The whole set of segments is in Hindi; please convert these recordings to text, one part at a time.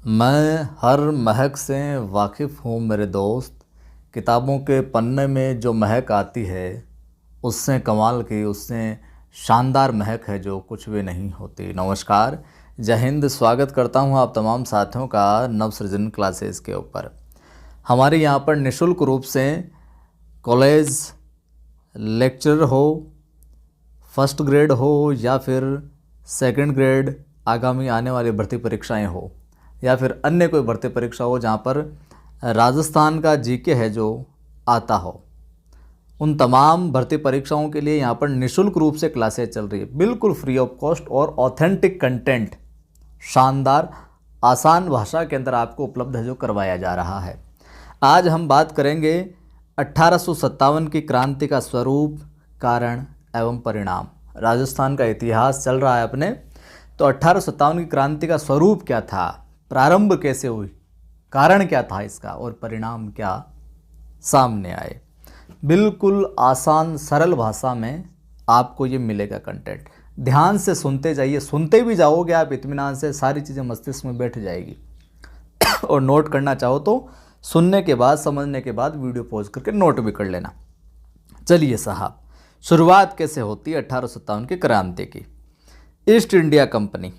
मैं हर महक से वाकिफ़ हूँ मेरे दोस्त। किताबों के पन्ने में जो महक आती है उससे कमाल की, उससे शानदार महक है जो कुछ भी नहीं होती। नमस्कार, जय हिंद। स्वागत करता हूँ आप तमाम साथियों का नवसृजन क्लासेस के ऊपर। हमारे यहाँ पर निःशुल्क रूप से कॉलेज लेक्चर हो, फर्स्ट ग्रेड हो या फिर सेकंड ग्रेड, आगामी आने वाली भर्ती परीक्षाएं हो या फिर अन्य कोई भर्ती परीक्षा हो जहाँ पर राजस्थान का जीके है जो आता हो, उन तमाम भर्ती परीक्षाओं के लिए यहाँ पर निःशुल्क रूप से क्लासेस चल रही है, बिल्कुल फ्री ऑफ कॉस्ट और ऑथेंटिक कंटेंट, शानदार आसान भाषा के अंदर आपको उपलब्ध है जो करवाया जा रहा है। आज हम बात करेंगे 1857 की क्रांति का स्वरूप, कारण एवं परिणाम। राजस्थान का इतिहास चल रहा है अपने, तो 1857 की क्रांति का स्वरूप क्या था, प्रारंभ कैसे हुई, कारण क्या था इसका और परिणाम क्या सामने आए। बिल्कुल आसान सरल भाषा में आपको ये मिलेगा कंटेंट। ध्यान से सुनते जाइए, सुनते भी जाओगे आप इत्मीनान से, सारी चीज़ें मस्तिष्क में बैठ जाएगी। और नोट करना चाहो तो सुनने के बाद, समझने के बाद वीडियो पॉज करके नोट भी कर लेना। चलिए साहब, शुरुआत कैसे होती है 1857 की क्रांति की। ईस्ट इंडिया कंपनी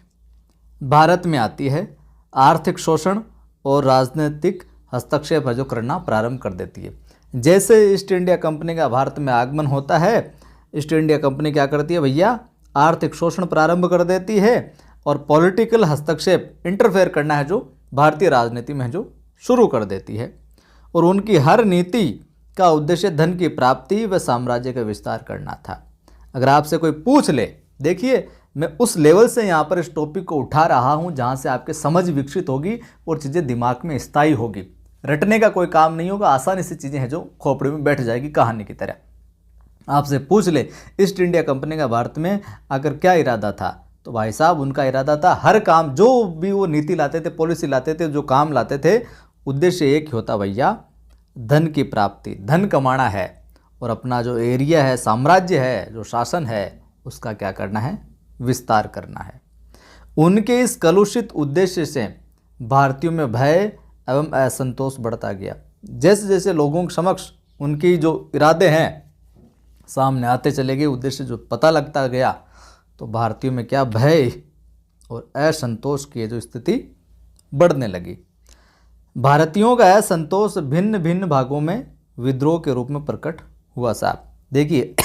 भारत में आती है, आर्थिक शोषण और राजनीतिक हस्तक्षेप जो करना प्रारंभ कर देती है। जैसे ईस्ट इंडिया कंपनी का भारत में आगमन होता है, ईस्ट इंडिया कंपनी क्या करती है भैया, आर्थिक शोषण प्रारंभ कर देती है और पॉलिटिकल हस्तक्षेप, इंटरफेयर करना है जो भारतीय राजनीति में जो शुरू कर देती है। और उनकी हर नीति का उद्देश्य धन की प्राप्ति व साम्राज्य का विस्तार करना था। अगर आपसे कोई पूछ ले, देखिए मैं उस लेवल से यहाँ पर इस टॉपिक को उठा रहा हूँ जहाँ से आपके समझ विकसित होगी और चीज़ें दिमाग में स्थायी होगी। रटने का कोई काम नहीं होगा, आसानी से चीज़ें हैं जो खोपड़ी में बैठ जाएगी कहानी की तरह। आपसे पूछ ले ईस्ट इंडिया कंपनी का भारत में आकर क्या इरादा था, तो भाई साहब उनका इरादा था हर काम, जो भी वो नीति लाते थे, पॉलिसी लाते थे, जो काम लाते थे, उद्देश्य एक ही होता भैया, धन की प्राप्ति, धन कमाना है और अपना जो एरिया है, साम्राज्य है, जो शासन है, उसका क्या करना है, विस्तार करना है। उनके इस कलुषित उद्देश्य से भारतीयों में भय एवं असंतोष बढ़ता गया। जैसे जैसे लोगों के समक्ष उनकी जो इरादे हैं सामने आते चले गए, उद्देश्य जो पता लगता गया, तो भारतीयों में क्या भय और असंतोष की जो स्थिति बढ़ने लगी। भारतीयों का असंतोष भिन्न भिन्न भागों में विद्रोह के रूप में प्रकट हुआ साहब। देखिए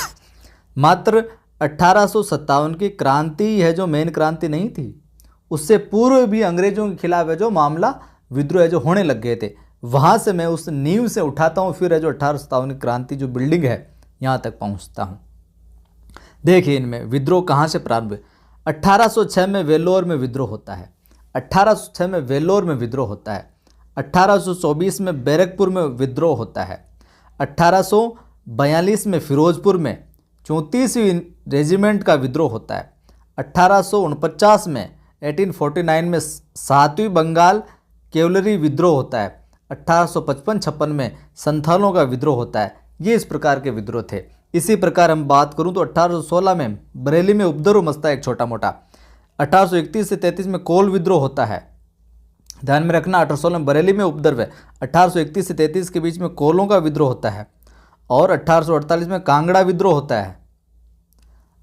मात्र 1857 की क्रांति है जो मेन क्रांति नहीं थी, उससे पूर्व भी अंग्रेजों के खिलाफ है जो मामला, विद्रोह है जो होने लग गए थे। वहाँ से मैं उस नींव से उठाता हूँ, फिर है जो 1857 की क्रांति जो बिल्डिंग है यहाँ तक पहुँचता हूँ। देखिए इनमें विद्रोह कहाँ से प्रारंभ है। 1806 में वेल्लोर में विद्रोह होता है, 1806 में वेल्लोर में विद्रोह होता है। 1824 में बैरकपुर में विद्रोह होता है। 1842 में फिरोजपुर में 34वीं रेजिमेंट का विद्रोह होता है। 1849 में 1849 में 7वीं बंगाल कैवलरी विद्रोह होता है। 1855-56 में संथालों का विद्रोह होता है। ये इस प्रकार के विद्रोह थे। इसी प्रकार हम बात करूं तो 1816 में बरेली में उपद्रव मचता है एक छोटा मोटा। 1831 से 33 में कोल विद्रोह होता है, ध्यान में रखना। 1816 में बरेली में उपद्रव है, 1831 से 33 के बीच में कोलों का विद्रोह होता है और 1848 में कांगड़ा विद्रोह होता है।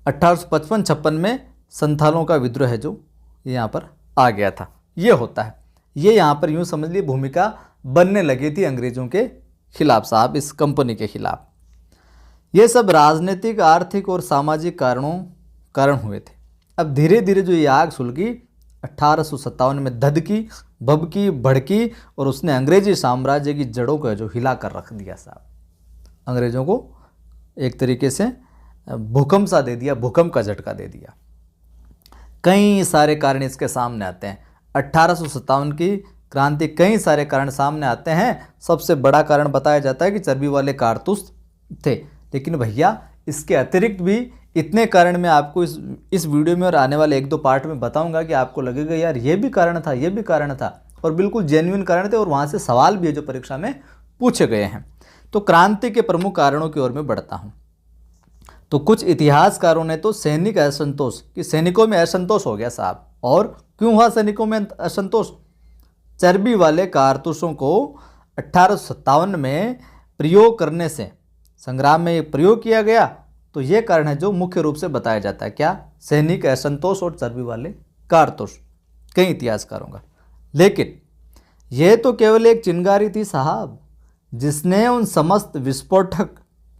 1855-56 में संथालों का विद्रोह है जो यहाँ पर आ गया था। ये होता है, ये यहाँ पर यूँ समझ ली भूमिका बनने लगी थी अंग्रेजों के खिलाफ साहब, इस कंपनी के खिलाफ। ये सब राजनीतिक, आर्थिक और सामाजिक कारण हुए थे। अब धीरे धीरे जो ये आग सुलगी 1857 में धधकी, भभकी, भड़की और उसने अंग्रेजी साम्राज्य की जड़ों को जो हिला कर रख दिया साहब। अंग्रेजों को एक तरीके से भूकंप सा दे दिया, भूकंप का झटका दे दिया। कई सारे कारण इसके सामने आते हैं। 1857 की क्रांति कई सारे कारण सामने आते हैं। सबसे बड़ा कारण बताया जाता है कि चर्बी वाले कारतूस थे, लेकिन भैया इसके अतिरिक्त भी इतने कारण मैं आपको इस वीडियो में और आने वाले 1-2 पार्ट में बताऊंगा कि आपको लगेगा यार ये भी कारण था, ये भी कारण था, और बिल्कुल जेन्युइन कारण थे और वहाँ से सवाल भी है जो परीक्षा में पूछे गए हैं। तो क्रांति के प्रमुख कारणों की ओर में बढ़ता हूँ। तो कुछ इतिहासकारों ने तो सैनिक असंतोष, कि सैनिकों में असंतोष हो गया साहब। और क्यों हुआ सैनिकों में असंतोष? चर्बी वाले कारतूसों को 1857 में प्रयोग करने से संग्राम में प्रयोग किया गया। तो ये कारण है जो मुख्य रूप से बताया जाता है, क्या? सैनिक असंतोष और चर्बी वाले कारतूस, कई इतिहासकारों का। लेकिन यह तो केवल एक चिंगारी थी साहब, जिसने उन समस्त विस्फोटक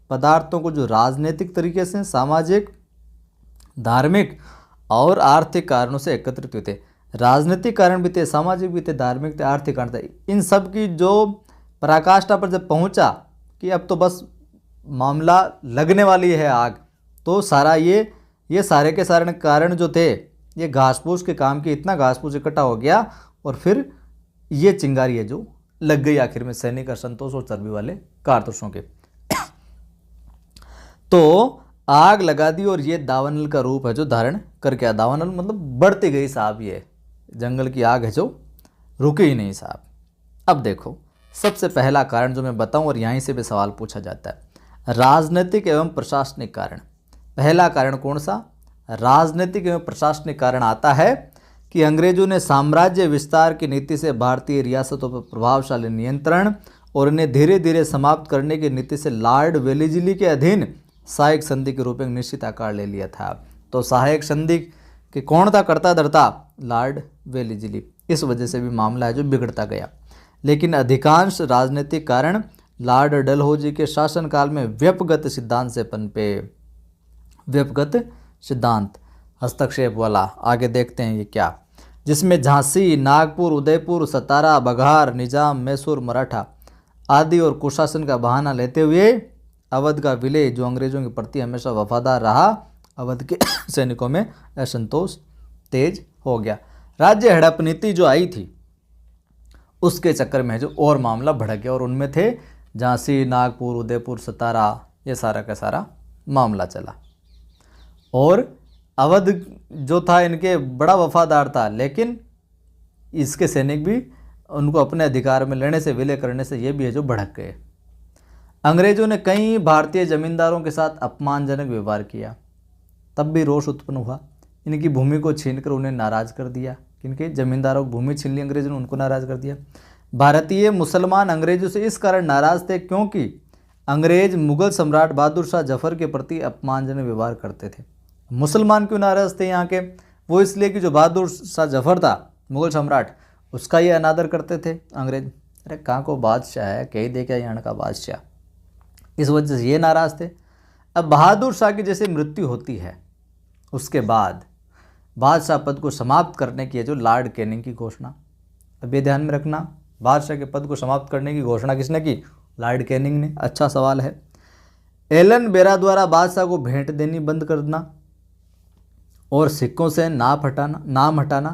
पदार्थों को जो राजनीतिक तरीके से, सामाजिक, धार्मिक और आर्थिक कारणों से एकत्रित हुए थे, राजनीतिक कारण भी थे, सामाजिक भी थे, धार्मिक थे, आर्थिक कारण थे, इन सब की जो पराकाष्ठा पर जब पहुंचा कि अब तो बस मामला लगने वाली है आग, तो सारा ये सारे के सारे कारण जो थे, ये घास फूस के काम की, इतना घास फूस इकट्ठा हो गया और फिर ये चिंगारी है जो लग गई आखिर में सैनिक असंतोष और चर्बी वाले कारतूसों के। तो आग लगा दी और ये दावानल का रूप है जो धारण करके, दावानल मतलब बढ़ती गई साहब, ये जंगल की आग है जो रुकी ही नहीं साहब। अब देखो, सबसे पहला कारण जो मैं बताऊं और यहीं से भी सवाल पूछा जाता है, राजनीतिक एवं प्रशासनिक कारण। पहला कारण कौन सा? राजनीतिक एवं प्रशासनिक कारण आता है कि अंग्रेजों ने साम्राज्य विस्तार की नीति से भारतीय रियासतों पर प्रभावशाली नियंत्रण और इन्हें धीरे धीरे समाप्त करने की नीति से लॉर्ड वेलेस्ली के अधीन सहायक संधि के रूप में निश्चित आकार ले लिया था। तो सहायक संधि के कौन था करता धरता? Lord Wellesley. इस वजह से भी मामला है जो बिगड़ता गया। लेकिन अधिकांश राजनीतिक कारण लॉर्ड डलहौजी के शासनकाल में व्यपगत सिद्धांत से पनपे। व्यपगत सिद्धांत, हस्तक्षेप वाला, आगे देखते हैं ये क्या, जिसमें झांसी, नागपुर, उदयपुर, सतारा, बघार, निजाम, मैसूर, मराठा आदि और कुशासन का बहाना लेते हुए अवध का विलय, जो अंग्रेजों के प्रति हमेशा वफादार रहा, अवध के सैनिकों में असंतोष तेज हो गया। राज्य हड़प नीति जो आई थी उसके चक्कर में जो और मामला भड़क गया और उनमें थे झांसी, नागपुर, उदयपुर, सतारा, ये सारा का सारा मामला चला। और अवध जो था इनके बड़ा वफादार था, लेकिन इसके सैनिक भी उनको अपने अधिकार में लेने से, विलय करने से ये भी है जो भड़क गए। अंग्रेजों ने कई भारतीय जमींदारों के साथ अपमानजनक व्यवहार किया, तब भी रोष उत्पन्न हुआ। इनकी भूमि को छीनकर उन्हें नाराज कर दिया। किनके? जमींदारों को भूमि छीन ली अंग्रेजों ने, उनको नाराज कर दिया। भारतीय मुसलमान अंग्रेजों से इस कारण नाराज थे क्योंकि अंग्रेज मुगल सम्राट बहादुर शाह जफर के प्रति अपमानजनक व्यवहार करते थे। मुसलमान क्यों नाराज थे यहाँ के? वो इसलिए कि जो बहादुर शाह जफर था मुगल सम्राट, उसका ये अनादर करते थे अंग्रेज। अरे कहाँ को बादशाह है, कहीं देखा यहाँ का बादशाह, इस वजह से ये नाराज थे। अब बहादुर शाह की जैसे मृत्यु होती है, उसके बाद बादशाह पद को समाप्त करने की है जो लॉर्ड कैनिंग की घोषणा। अब ये ध्यान में रखना, बादशाह के पद को समाप्त करने की घोषणा किसने की? लॉर्ड कैनिंग ने। अच्छा सवाल है। एलन बेरा द्वारा बादशाह को भेंट देनी बंद करना और सिक्कों से नाम हटाना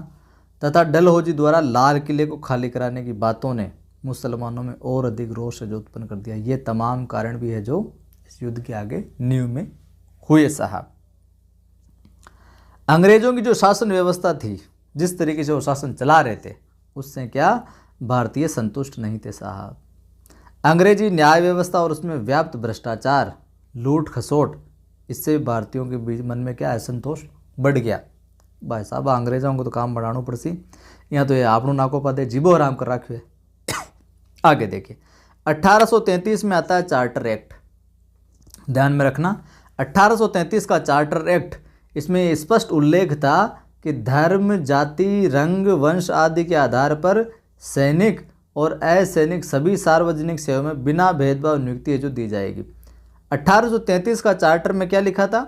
तथा डलहौजी द्वारा लाल किले को खाली कराने की बातों ने मुसलमानों में और अधिक रोष जो उत्पन्न कर दिया। ये तमाम कारण भी है जो इस युद्ध के आगे नींव में हुए साहब। अंग्रेजों की जो शासन व्यवस्था थी, जिस तरीके से वो शासन चला रहे थे, उससे क्या भारतीय संतुष्ट नहीं थे साहब। अंग्रेजी न्याय व्यवस्था और उसमें व्याप्त भ्रष्टाचार, लूट खसोट, इससे भारतीयों के बीच मन में क्या असंतोष बढ़ गया। भाई साहब अंग्रेजों को तो काम बढ़ाना पड़सी, यहाँ तो ये आपनों नाको पाते जीबो हराम कर रखे। आगे देखिए, 1833 में आता है चार्टर एक्ट। ध्यान में रखना, 1833 का चार्टर एक्ट, इसमें स्पष्ट उल्लेख था कि धर्म, जाति, रंग, वंश आदि के आधार पर सैनिक और असैनिक सभी सार्वजनिक सेवा में बिना भेदभाव नियुक्ति जो दी जाएगी। 1833 का चार्टर में क्या लिखा था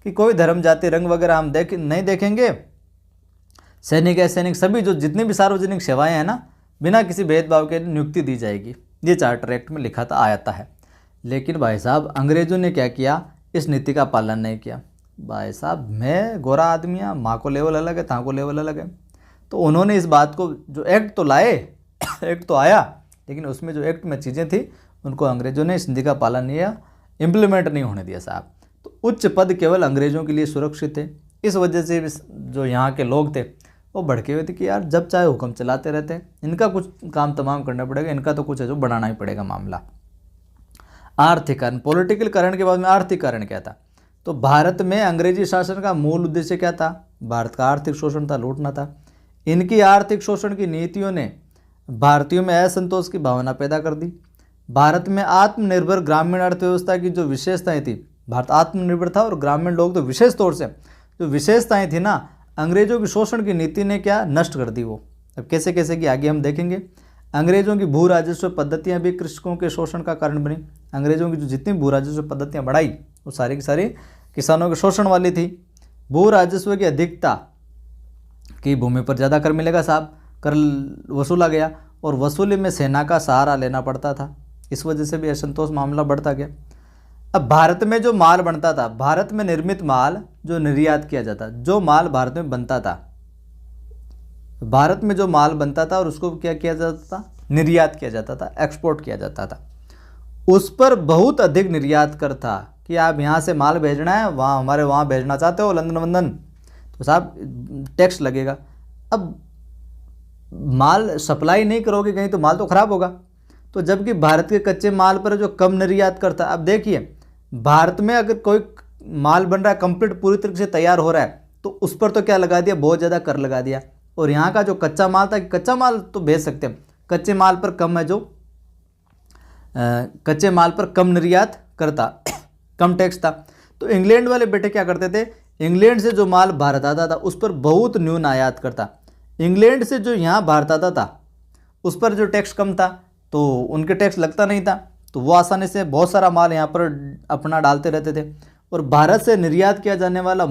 कि कोई धर्म, जाति, रंग वगैरह हम नहीं देखेंगे, सैनिक असैनिक सभी जो जितनी भी सार्वजनिक सेवाएं हैं ना, बिना किसी भेदभाव के नियुक्ति दी जाएगी। ये चार्टर एक्ट में लिखा था, आया है। लेकिन भाई साहब अंग्रेजों ने क्या किया, इस नीति का पालन नहीं किया। भाई साहब मैं गोरा आदमी है, माँ को लेवल अलग है, ताँ को लेवल अलग है, तो उन्होंने इस बात को, जो एक्ट तो लाए, एक्ट तो आया, लेकिन उसमें जो एक्ट में चीज़ें थी उनको अंग्रेजों ने इस नीति का पालन नहीं किया, इम्प्लीमेंट नहीं होने दिया साहब। तो उच्च पद केवल अंग्रेजों के लिए सुरक्षित थे। इस वजह से जो यहाँ के लोग थे वो भड़के हुए थे कि यार जब चाहे हुक्म चलाते रहते हैं, इनका कुछ काम तमाम करना पड़ेगा, इनका तो कुछ है जो बढ़ाना ही पड़ेगा मामला। आर्थिक कारण, पॉलिटिकल कारण के बाद में आर्थिक कारण क्या था? तो भारत में अंग्रेजी शासन का मूल उद्देश्य क्या था? भारत का आर्थिक शोषण था, लूटना था। इनकी आर्थिक शोषण की नीतियों ने भारतीयों में असंतोष की भावना पैदा कर दी। भारत में आत्मनिर्भर ग्रामीण अर्थव्यवस्था की जो विशेषताएं थी, भारत आत्मनिर्भर था और ग्रामीण लोग तो विशेष तौर से जो विशेषताएं थी ना, अंग्रेजों की शोषण की नीति ने क्या नष्ट कर दी वो। अब कैसे कैसे की आगे हम देखेंगे। अंग्रेजों की भू राजस्व पद्धतियाँ भी कृषकों के शोषण का कारण बनी। अंग्रेजों की जो जितनी भू राजस्व पद्धतियाँ बढ़ाई वो सारी की सारी किसानों के शोषण वाली थी। भू राजस्व की अधिकता की भूमि पर ज़्यादा कर मिलेगा साहब, कर वसूला गया और वसूली में सेना का सहारा लेना पड़ता था। इस वजह से भी असंतोष मामला बढ़ता गया। अब भारत में जो माल बनता था, भारत में निर्मित माल जो निर्यात किया जाता, जो माल भारत में बनता था, भारत में जो माल बनता था और उसको क्या किया जाता था, निर्यात किया जाता था, एक्सपोर्ट किया जाता था, उस पर बहुत अधिक निर्यात कर था कि आप यहाँ से माल भेजना है, वहाँ हमारे वहाँ भेजना चाहते हो लंदन वंदन, तो साहब टैक्स लगेगा। अब माल सप्लाई नहीं करोगे कहीं तो माल तो ख़राब होगा। तो जबकि भारत के कच्चे माल पर जो कम निर्यात करता, अब देखिए भारत में अगर कोई माल बन रहा है कंप्लीट पूरी तरीके से तैयार हो रहा है तो उस पर तो क्या लगा दिया, बहुत ज़्यादा कर लगा दिया। और यहाँ का जो कच्चा माल था, कच्चा माल तो भेज सकते हैं, कच्चे माल पर कम है, जो कच्चे माल पर कम निर्यात करता, कम टैक्स था। तो इंग्लैंड वाले बेटे क्या करते थे, इंग्लैंड से जो माल भारत आता था उस पर बहुत न्यून आयात करता। इंग्लैंड से जो यहाँ भारत आता था उस पर जो टैक्स कम था तो उनके टैक्स लगता नहीं था, तो वो आसानी से बहुत सारा माल यहाँ पर अपना डालते रहते थे। और भारत से निर्यात किया जाने वाला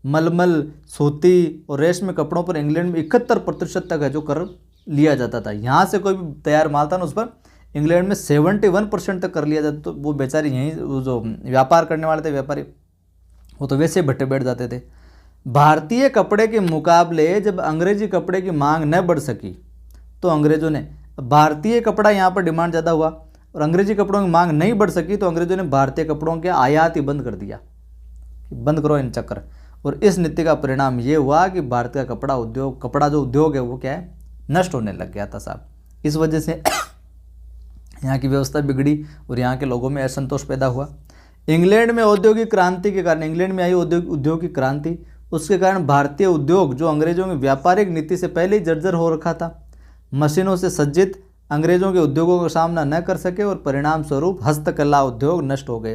मलमल, सूती और रेशमी कपड़ों पर इंग्लैंड में 71% तक है जो कर लिया जाता था। यहाँ से कोई भी तैयार माल था ना उस पर इंग्लैंड में 71% तक कर लिया जाता। तो वो बेचारे यहीं जो व्यापार करने वाले थे व्यापारी, वो तो वैसे भट्टे बैठ जाते थे। भारतीय कपड़े के मुकाबले जब अंग्रेजी कपड़े की मांग न बढ़ सकी तो अंग्रेजों ने, भारतीय कपड़ा यहाँ पर डिमांड ज़्यादा हुआ और अंग्रेजी कपड़ों की मांग नहीं बढ़ सकी तो अंग्रेजों ने भारतीय कपड़ों के आयात ही बंद कर दिया, बंद करो इन चक्कर। और इस नीति का परिणाम ये हुआ कि भारत का कपड़ा जो उद्योग है वो क्या है, नष्ट होने लग गया था साहब। इस वजह से यहाँ की व्यवस्था बिगड़ी और यहाँ के लोगों में असंतोष पैदा हुआ। इंग्लैंड में औद्योगिक क्रांति के कारण, इंग्लैंड में आई औद्योगिक क्रांति, उसके कारण भारतीय उद्योग जो अंग्रेजों की व्यापारिक नीति से पहले ही जर्जर हो रखा था, मशीनों से सज्जित अंग्रेजों के उद्योगों का सामना न कर सके और परिणाम स्वरूप हस्तकला उद्योग नष्ट हो गए।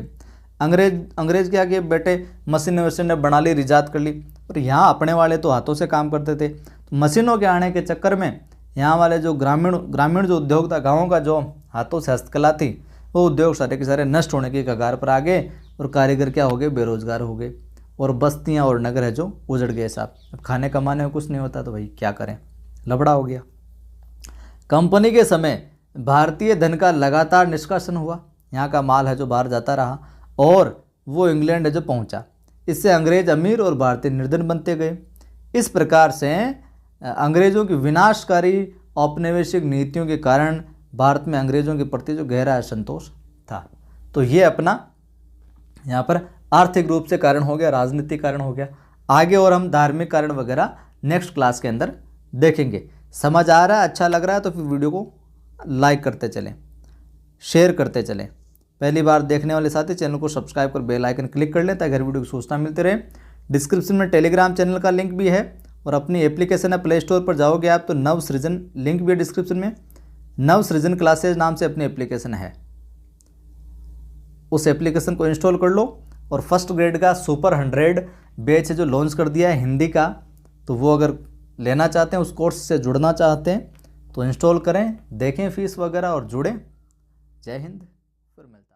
अंग्रेज क्या किए, बेटे मशीनें बना ली, रिजात कर ली, और यहाँ अपने वाले तो हाथों से काम करते थे। तो मशीनों के आने के चक्कर में यहाँ वाले जो ग्रामीण जो उद्योग था, गाँव का जो हाथों से हस्तकला थी, वो उद्योग सारे के सारे नष्ट होने की कगार पर आ गए और कारीगर क्या हो गए, बेरोजगार हो गए और बस्तियाँ और नगर है जो उजड़ गए साहब। अब खाने कमाने में कुछ नहीं होता तो भाई क्या करें, लफड़ा हो गया। कंपनी के समय भारतीय धन का लगातार निष्कासन हुआ, यहाँ का माल है जो बाहर जाता रहा और वो इंग्लैंड है जो पहुँचा। इससे अंग्रेज अमीर और भारतीय निर्धन बनते गए। इस प्रकार से अंग्रेज़ों की विनाशकारी औपनिवेशिक नीतियों के कारण भारत में अंग्रेज़ों के प्रति जो गहरा असंतोष था। तो ये अपना यहाँ पर आर्थिक रूप से कारण हो गया, राजनीतिक कारण हो गया। आगे और हम धार्मिक कारण वगैरह नेक्स्ट क्लास के अंदर देखेंगे। समझ आ रहा है, अच्छा लग रहा है तो फिर वीडियो को लाइक करते चलें, शेयर करते चलें। पहली बार देखने वाले साथी चैनल को सब्सक्राइब कर बेल आइकन क्लिक कर लें ताकि हर वीडियो की सूचना मिलती रहे। डिस्क्रिप्शन में टेलीग्राम चैनल का लिंक भी है और अपनी एप्लीकेशन है, प्ले स्टोर पर जाओगे आप तो नवसृजन लिंक भी है डिस्क्रिप्शन में। नवसृजन क्लासेज नाम से अपनी एप्लीकेशन है, उस एप्लीकेशन को इंस्टॉल कर लो और फर्स्ट ग्रेड का सुपर 100 बैच है जो लॉन्च कर दिया है हिंदी का, तो वो अगर लेना चाहते हैं, उस कोर्स से जुड़ना चाहते हैं तो इंस्टॉल करें, देखें फीस वगैरह और जुड़ें। जय हिंद, फिर मिलते हैं।